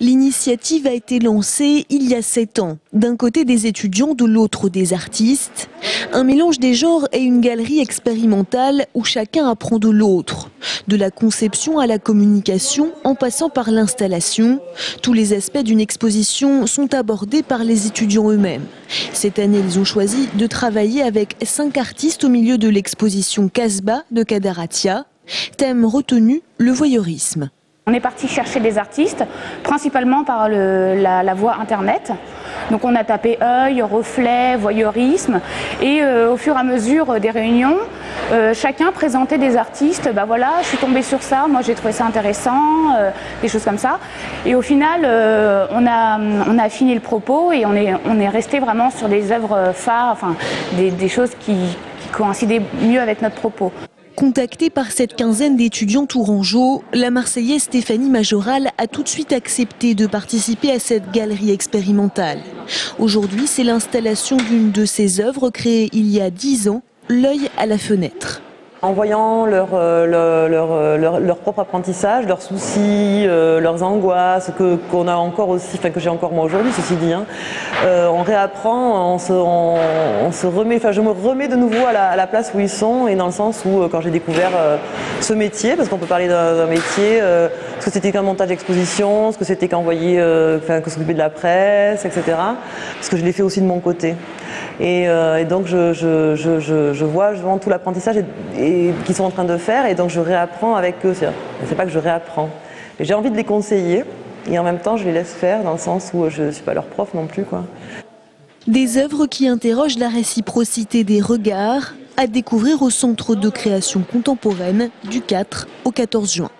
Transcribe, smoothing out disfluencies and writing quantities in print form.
L'initiative a été lancée il y a 7 ans. D'un côté des étudiants, de l'autre des artistes. Un mélange des genres et une galerie expérimentale où chacun apprend de l'autre. De la conception à la communication, en passant par l'installation, tous les aspects d'une exposition sont abordés par les étudiants eux-mêmes. Cette année, ils ont choisi de travailler avec 5 artistes au milieu de l'exposition Casbah de Kadaratia. Thème retenu, le voyeurisme. On est parti chercher des artistes, principalement par la voie internet. Donc on a tapé œil, reflet, voyeurisme et au fur et à mesure des réunions, chacun présentait des artistes. Bah voilà, je suis tombée sur ça, moi j'ai trouvé ça intéressant, des choses comme ça. Et au final, on a affiné le propos et on est resté vraiment sur des œuvres phares, enfin des choses qui coïncidaient mieux avec notre propos. Contactée par cette quinzaine d'étudiants tourangeaux, la Marseillaise Stéphanie Majoral a tout de suite accepté de participer à cette galerie expérimentale. Aujourd'hui, c'est l'installation d'une de ses œuvres créée il y a 10 ans, L'œil à la fenêtre. En voyant leur propre apprentissage, leurs soucis, leurs angoisses, qu'on a encore aussi, enfin que j'ai encore moi aujourd'hui, ceci dit, on réapprend, on se remet, enfin je me remets de nouveau à la place où ils sont, et dans le sens où quand j'ai découvert ce métier, parce qu'on peut parler d'un métier, ce que c'était qu'un montage d'exposition, ce que c'était qu'envoyer, que s'occuper de la presse, etc. Parce que je l'ai fait aussi de mon côté. Et donc je vois vraiment tout l'apprentissage qu'ils sont en train de faire, et donc je réapprends avec eux. C'est pas que je réapprends, mais j'ai envie de les conseiller et en même temps je les laisse faire, dans le sens où je ne suis pas leur prof non plus, quoi. Des œuvres qui interrogent la réciprocité des regards, à découvrir au Centre de création contemporaine du 4 au 14 juin.